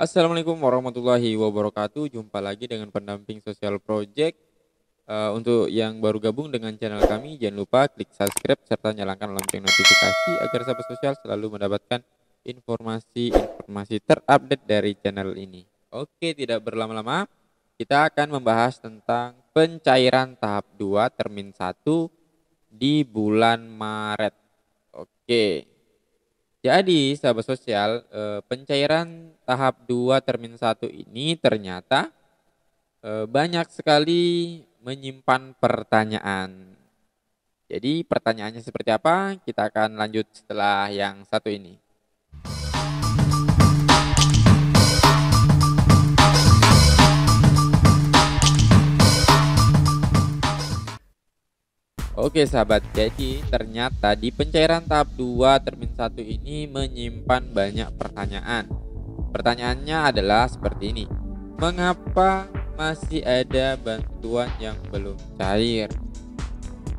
Assalamualaikum warahmatullahi wabarakatuh. Jumpa lagi dengan pendamping sosial project. Untuk yang baru gabung dengan channel kami, jangan lupa klik subscribe serta nyalakan lonceng notifikasi agar sahabat sosial selalu mendapatkan informasi-informasi terupdate dari channel ini. Oke, tidak berlama-lama, kita akan membahas tentang pencairan tahap 2 termin 1 di bulan Maret. Oke. Jadi sahabat sosial, pencairan tahap 2 termin 1 ini ternyata, banyak sekali menyimpan pertanyaan. Jadi pertanyaannya seperti apa? Kita akan lanjut setelah yang satu ini. Oke sahabat, jadi ternyata di pencairan tahap 2 termin 1 ini menyimpan banyak pertanyaan. Pertanyaannya adalah seperti ini. Mengapa masih ada bantuan yang belum cair?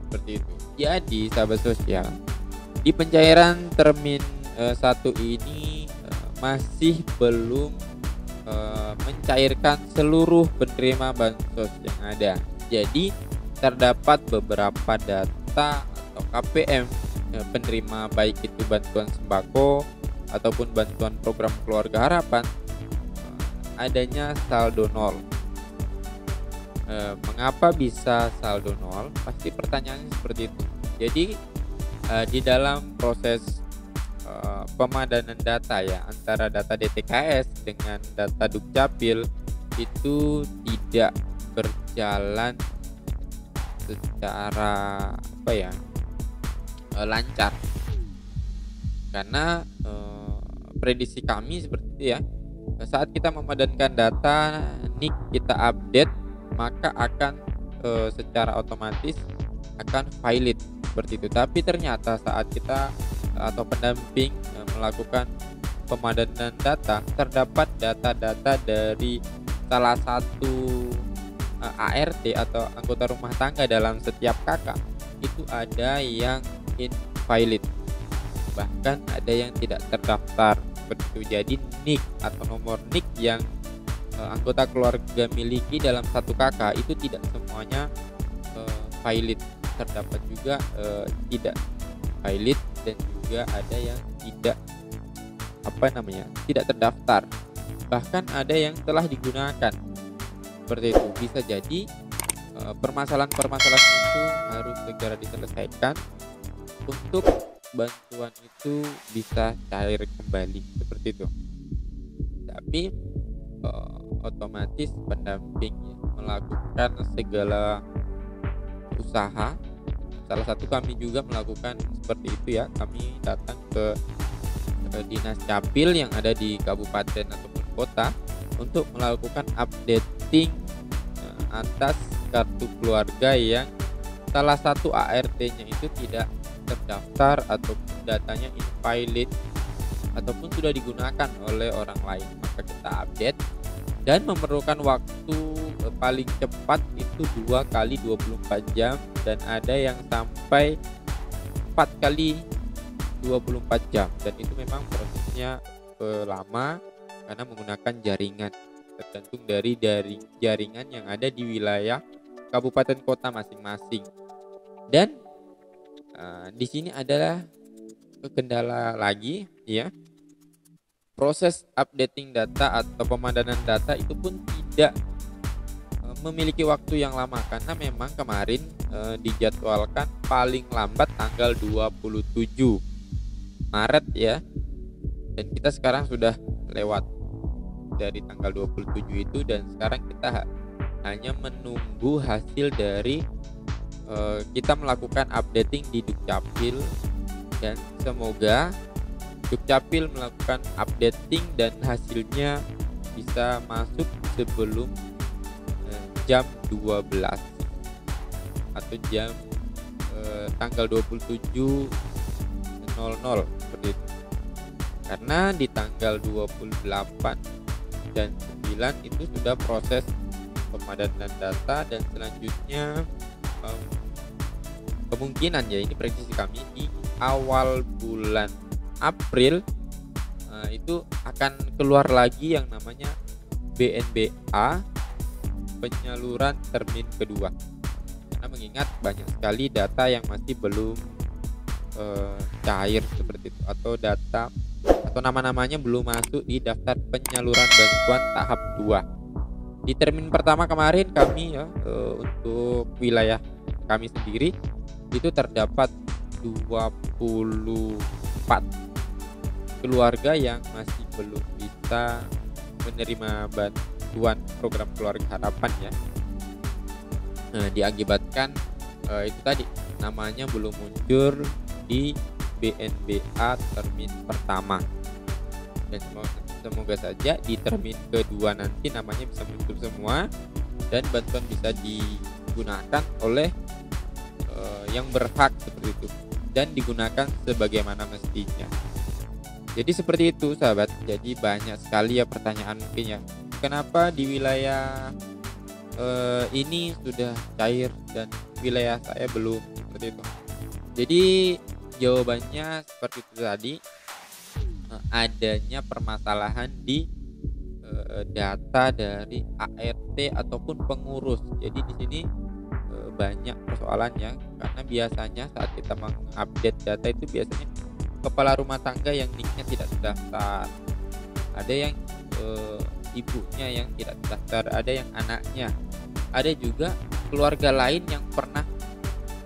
Seperti itu. Jadi sahabat sosial, di pencairan termin 1 ini masih belum mencairkan seluruh penerima bansos yang ada. Jadi terdapat beberapa data atau KPM penerima baik itu bantuan sembako ataupun bantuan program keluarga harapan adanya saldo nol. Mengapa bisa saldo nol? Pasti pertanyaannya seperti itu. Jadi di dalam proses pemadanan data ya antara data DTKS dengan data Dukcapil itu tidak berjalan secara lancar, karena prediksi kami seperti itu ya, saat kita memadankan data NIK kita update maka akan secara otomatis akan valid seperti itu. Tapi ternyata saat kita atau pendamping melakukan pemadanan data, terdapat data-data dari salah satu ART atau anggota rumah tangga dalam setiap kakak itu ada yang invalid, bahkan ada yang tidak terdaftar seperti itu. Jadi NIK atau nomor NIK yang anggota keluarga miliki dalam satu kakak itu tidak semuanya valid, terdapat juga tidak valid dan juga ada yang tidak tidak terdaftar, bahkan ada yang telah digunakan. Seperti itu. Bisa jadi permasalahan-permasalahan itu harus segera diselesaikan untuk bantuan itu bisa cair kembali seperti itu. Tapi otomatis pendamping melakukan segala usaha. Salah satu kami juga melakukan seperti itu ya. Kami datang ke dinas capil yang ada di kabupaten ataupun kota untuk melakukan updating atas kartu keluarga yang salah satu ART-nya itu tidak terdaftar atau datanya invalid ataupun sudah digunakan oleh orang lain. Maka kita update dan memerlukan waktu paling cepat itu 2 kali 24 jam dan ada yang sampai 4 kali 24 jam, dan itu memang prosesnya lama karena menggunakan jaringan, tergantung dari jaringan yang ada di wilayah kabupaten kota masing-masing. Dan di sini adalah kendala lagi ya, proses updating data atau pemadanan data itu pun tidak memiliki waktu yang lama, karena memang kemarin dijadwalkan paling lambat tanggal 27 Maret ya, dan kita sekarang sudah lewat dari tanggal 27 itu, dan sekarang kita hanya menunggu hasil dari kita melakukan updating di Dukcapil, dan semoga Dukcapil melakukan updating dan hasilnya bisa masuk sebelum jam 12 atau jam tanggal 27.00 seperti itu. Karena di tanggal 28 dan 9 itu sudah proses pemadanan data, dan selanjutnya kemungkinan ya, ini prediksi kami di awal bulan April itu akan keluar lagi yang namanya BNBA penyaluran termin kedua. Karena mengingat banyak sekali data yang masih belum cair seperti itu, atau data atau nama-namanya belum masuk di daftar penyaluran bantuan tahap 2. Di termin pertama kemarin kami ya, untuk wilayah kami sendiri itu terdapat 24 keluarga yang masih belum bisa menerima bantuan program keluarga harapan ya. Diakibatkan itu tadi namanya belum muncul di BNBA termin pertama, dan semoga saja di termin kedua nanti namanya bisa muncul semua dan bantuan bisa digunakan oleh yang berhak seperti itu dan digunakan sebagaimana mestinya. Jadi seperti itu sahabat. Jadi banyak sekali ya pertanyaan mungkin ya, kenapa di wilayah ini sudah cair dan wilayah saya belum, seperti itu. Jadi jawabannya seperti itu tadi, adanya permasalahan di data dari ART ataupun pengurus. Jadi di sini banyak persoalannya, karena biasanya saat kita mengupdate data itu biasanya kepala rumah tangga yang nicknya tidak terdaftar, ada yang ibunya yang tidak terdaftar, ada yang anaknya, ada juga keluarga lain yang pernah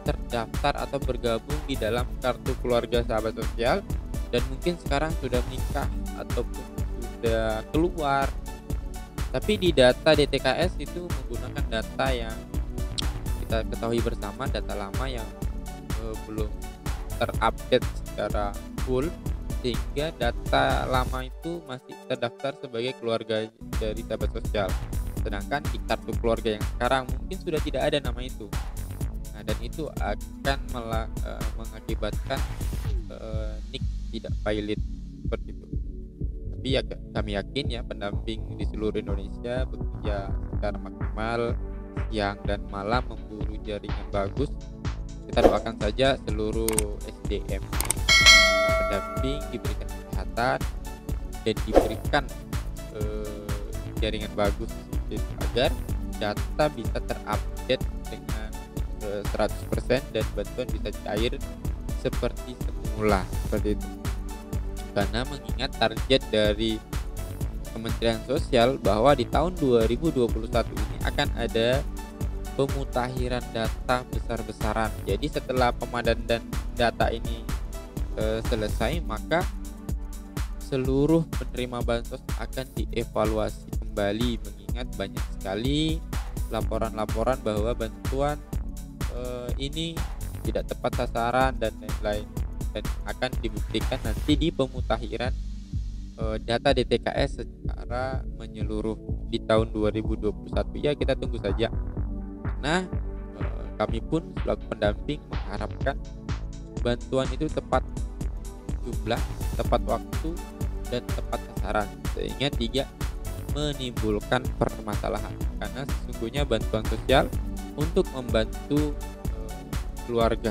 terdaftar atau bergabung di dalam kartu keluarga sahabat sosial dan mungkin sekarang sudah menikah ataupun sudah keluar, tapi di data DTKS itu menggunakan data yang kita ketahui bersama, data lama yang belum terupdate secara full, sehingga data lama itu masih terdaftar sebagai keluarga dari sahabat sosial, sedangkan di kartu keluarga yang sekarang mungkin sudah tidak ada nama itu. Nah, dan itu akan mengakibatkan NIK tidak valid seperti itu. Tapi ya kami yakin ya pendamping di seluruh Indonesia bekerja secara maksimal siang dan malam memburu jaringan bagus. Kita doakan saja seluruh SDM pendamping diberikan kesehatan dan diberikan jaringan bagus agar data bisa terupdate dengan 100% dan bantuan bisa cair seperti semula, seperti itu. Karena mengingat target dari Kementerian Sosial bahwa di tahun 2021 ini akan ada pemutakhiran data besar-besaran. Jadi setelah pemadanan data ini selesai, maka seluruh penerima bansos akan dievaluasi kembali, mengingat banyak sekali laporan-laporan bahwa bantuan ini tidak tepat sasaran dan lain-lain, dan akan dibuktikan nanti di pemutakhiran data DTKS secara menyeluruh di tahun 2021 ya. Kita tunggu saja. Nah, kami pun selaku pendamping mengharapkan bantuan itu tepat jumlah, tepat waktu, dan tepat sasaran, sehingga tidak menimbulkan permasalahan. Karena sesungguhnya bantuan sosial untuk membantu keluarga,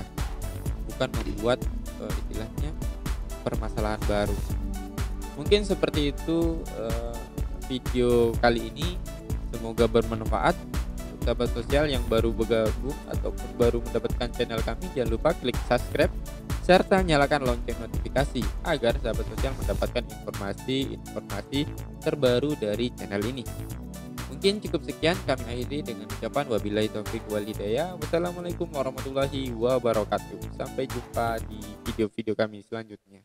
bukan membuat istilahnya permasalahan baru. Mungkin seperti itu video kali ini, semoga bermanfaat. Untuk sahabat sosial yang baru bergabung ataupun baru mendapatkan channel kami, jangan lupa klik subscribe serta nyalakan lonceng notifikasi agar sahabat sosial mendapatkan informasi terbaru dari channel ini. Mungkin cukup sekian, kami akhiri dengan ucapan wabillahi taufiq wal hidayah. Wassalamualaikum warahmatullahi wabarakatuh. Sampai jumpa di video-video kami selanjutnya.